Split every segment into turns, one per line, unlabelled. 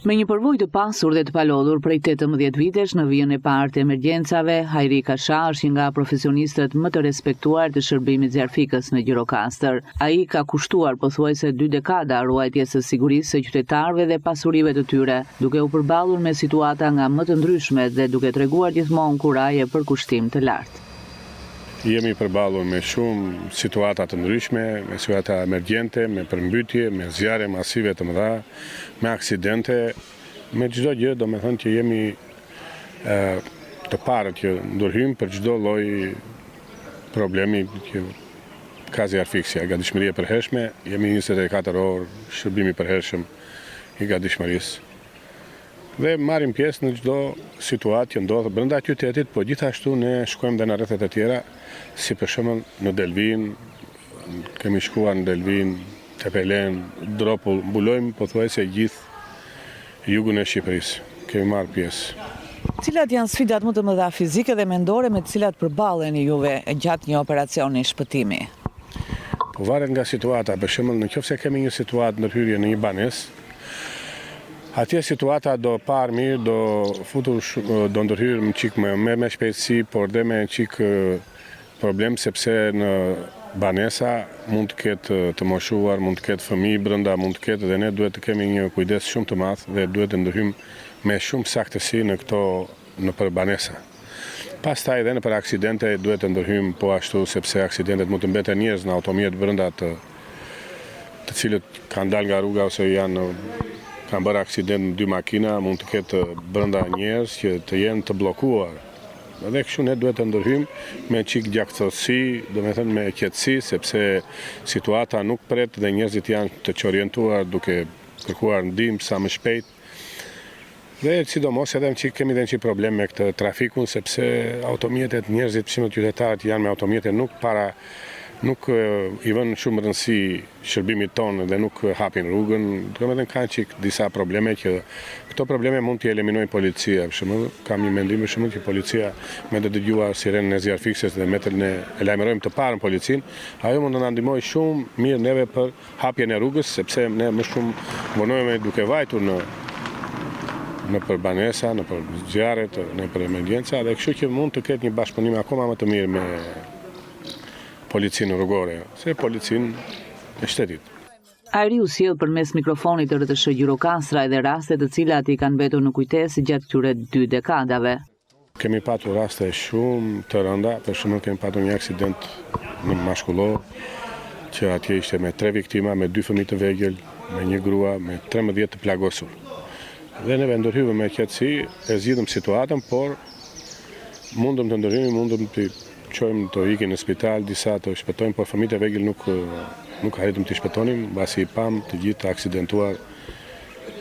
Me një përvojë të pasur dhe të palodhur prej 18 vitesh në vijën e parë të emergjencave, Hajri Kasha është një nga profesionistët më të respektuar të shërbimit zjarfikës në Gjirokastër. Ai ka kushtuar pothuajse 2 dekada ruajtjes së sigurisë së qytetarëve dhe pasurive të tyre, duke u përballur me situata nga më të ndryshme dhe duke treguar gjithmonë kuraje për kushtim të lartë.
Jemi përballur me shumë situata të ndryshme, me situata emergjente, me përmbytje, me zjarre masive të mëdha, me aksidente, me çdo gjë, domethënë që jemi të parët që ndërhyjmë për çdo lloj problemi që ka zjarfikësia, gatishmëria e përhershme, jemi 24 orë shërbimi i përhershëm i gatishmërisë. Dhe marrim pjesë në çdo situatë që ndodh brenda qytetit, po gjithashtu ne shkojmë dhe në rrethet e tjera, si për shembull në Delvin, kemi shkuar në Delvin, Tepelen, Dropull, mbulojmë pothuajse gjithë jugun e Shqipërisë. Kemi marrë pjesë.
Cilat janë sfidat më të mëdha fizike dhe mendore me të cilat përballeni juve gjatë një operacioni shpëtimi?
Po varet nga situata, për shembull nëse kemi një situatë ndërhyrje në një banesë, atje situata do parë mirë, do ndërhyrë më çik me shpejtësi, por dhe me çik problem sepse në banesa mund të ketë të moshuar, mund të ketë fëmijë brenda, mund të ketë dhe ne duhet të kemi një kujdes shumë të madh dhe duhet të ndërhyjmë me shumë saktësi nëpër banesa. Pastaj edhe nëpër aksidente duhet të ndërhyjmë po ashtu sepse aksidentet mund të mbeten njerëz në automjet brenda të cilët kanë dalë nga rruga ose kanë bërë aksident në 2 makina, mund të ketë brenda njerëz që të jenë të bllokuar. Dhe kështu ne duhet të ndërhyjmë me çik gjaktësi, domethënë me qetësi, sepse situata nuk pret dhe njerëzit janë të çorientuar duke kërkuar ndihmë sa më shpejt. Dhe sidomos edhe kemi dhe një problem me këtë trafikun, sepse automjetet, njerëzit, për shembull qytetarët janë me automjete nuk i vënë shumë rëndësi shërbimit tonë dhe nuk hapin rrugën, domethënë kanë disa probleme që këto probleme mund t'i eliminojë policia. Për shembull, kam një mendim për shembull që policia me të dëgjuar sirenën e zjarfikëses dhe me të ne lajmërojmë të parën policinë, ajo mund të na ndihmojë shumë mirë neve për hapjen e rrugës, sepse ne më shumë vonohemi duke vajtur nëpër banesa, nëpër zjarret, nëpër emergjenca, dhe kështu që mund të ketë një bashkëpunim akoma më të mirë me policinë rrugore, se policinë e shtetit.
Hajri u sjell përmes mikrofonit të RTS Gjirokastra edhe raste të cilat i kanë mbetur në kujtesë gjatë këtyre 2 dekadave.
Kemi patur raste shumë të rënda, për shembull kemi patur një aksident në Mashkullor, që atje ishte me 3 viktima, me 2 fëmijë të vegjël, me një grua, me 13 të plagosur. Dhe neve ndërhyjmë me qetësi, e zgjidhëm situatën, por mundëm të ndërhyjmë, mundëm të çojmë të ikin në spital, disa të shpëtojmë, por fëmijët e vegjël nuk arritëm të shpëtonim, mbasi i pam të gjithë të aksidentuar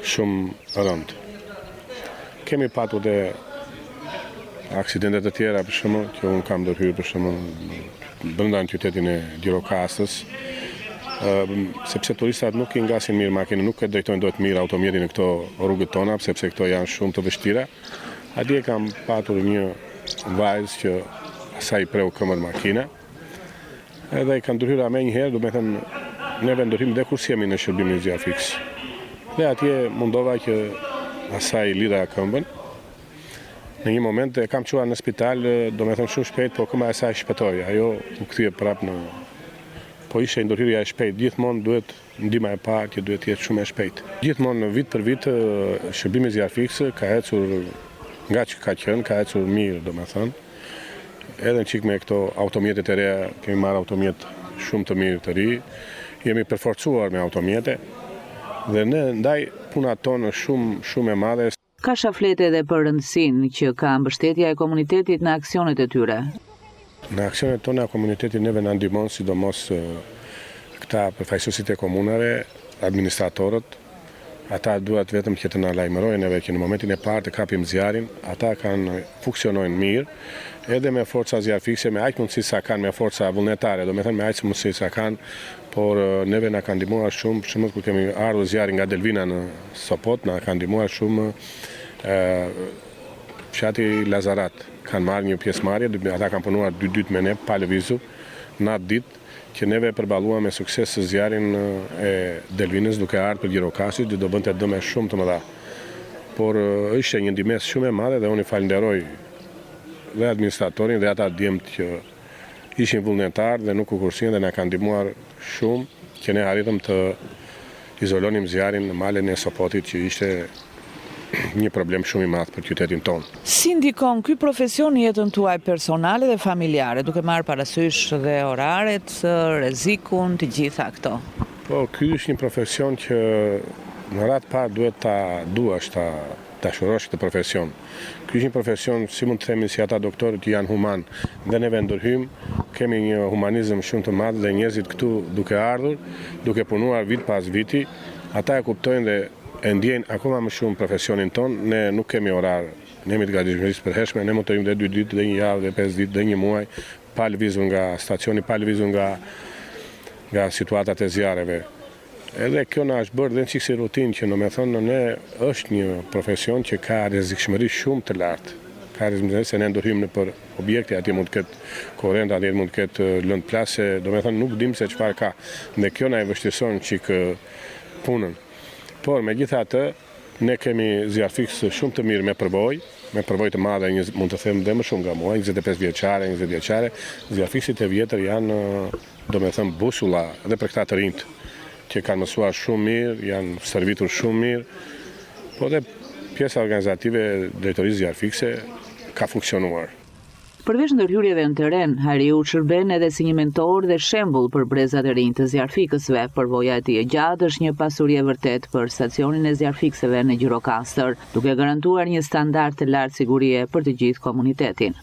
shumë rënd. Kemi patur dhe aksidentet të tjera, për shembull, që unë kam ndërhyrë për shembull brenda në qytetin e Gjirokastës, sepse turistat nuk i ngasin mirë makinë, nuk e drejtojnë dot mirë automjetin në këto rrugët tona, sepse këto janë shumë të vështira. Atje kam patur një vajzë që asaj preu këmbën makina, edhe i kanë ndërhyrë me njëherë, do me thënë neve ndërhyjmë dhe kur jemi në shërbimin e zjarfikës. Dhe atje mundova që asaj lidha këmbën. Në një moment e kam çuar në spital, do me thënë shumë shpejt, po këmba e saj shpëtoi, ajo u kthye prapë po ishte ndërhyrja e shpejt, gjithmonë duhet ndihma e parë që duhet të jetë shumë e shpejtë. Gjithmonë vit për vit shërbimi i zjarfikës ka ecur nga që ka qenë, ka ecur mirë, domethënë. Edhe çik me këto automjetet e reja, kemi marrë automjet shumë të mirë të ri, jemi përforcuar me automjete dhe ne ndaj puna tonë shumë e madhe.
Kasha flet edhe për rëndësinë që ka mbështetja e komunitetit në aksionet e tyre.
Në aksionet tona komuniteti neve na ndihmon, sidomos këta përfaqësuesit e komunave, administratorët, ata duhet vetëm që të na lajmërojnë neve që në momentin e parë të kapim zjarrin, ata funksionojnë mirë, edhe me forca zjarfikëse, me aq mundësi sa kanë, me forca vullnetare, domethënë me aq mundësi sa kanë, por neve na kanë ndihmuar shumë, për shembull kur kemi ardhur zjarri nga Delvina në Sopot, na kanë ndihmuar shumë fshati Lazarat. Kanë marrë një pjesëmarrje, ata kanë punuar 2 ditë me ne pa lëvizur, natë ditë, që neve përballuam me sukses zjarrin e Delvinës duke ardhur për Gjirokastër, dhe do bënte dëme shumë të mëdha por ishte një ndihmës shumë e madhe dhe unë i falenderoj dhe administratorin dhe ata djemtë që ishin vullnetar dhe nuk u kursin dhe na kanë ndihmuar shumë që ne arritëm të izolonim zjarrin në malin e Sopotit që ishte një problem shumë i madh për qytetin tonë.
Si ndikon ky profesion në jetën tuaj personale dhe familjare, duke marrë parasysh dhe oraret, rrezikun, të gjitha këto?
Po, ky është një profesion që në radhë parë duhet ta duash, ta dashurosh këtë profesion. Ky është një profesion, si mund të themi, si ata doktorët që janë human dhe neve ndërhyjm, kemi një humanizëm shumë të madh dhe njerëzit këtu duke ardhur, duke punuar vit pas viti, ata e kuptojnë dhe e ndjejnë akoma më shumë profesionin tonë. Ne nuk kemi orar, ne jemi të gatishmërisë përhershme, ne motojmë dhe 2 ditë, dhe 1 javë, dhe 5 ditë, dhe 1 muaj, pa lëvizur nga stacioni, pa lëvizur nga situatat e zjarreve. Edhe kjo na është bërë dhe në çiksi rutinë që në me thonë ne është një profesion që ka rrezikshmëri shumë të lartë. Ka rrezikshmëri se ne ndërhyjmë në për objekte, atje mund të ketë korrent, atje mund të ketë lëndë plase, do me thonë nuk dim se çfarë ka. Dhe kjo na e vështirëson çik punën. Por megjithatë, ne kemi zjarrfiks shumë të mirë me përbojë të madhe, mund të them dhe më shumë nga mua, 25 vjeçare, 20 vjeçare. Zjarrfiksit e vjetër janë, do me thënë, busulla edhe për këta të rinjt që kanë mësuar shumë mirë, janë servitur shumë mirë, po dhe pjesa organizative e drejtorisë zjarrfikse ka funksionuar.
Përveç ndërhyrjeve në teren, Hariu shërben edhe si një mentor dhe shembull për brezat e rinj të zjarrfikësve. Përvoja e tij e gjatë është një pasuri e vërtet për stacionin e zjarrfikseve në Gjirokastër, duke garantuar një standard të lartë sigurie për të gjithë komunitetin.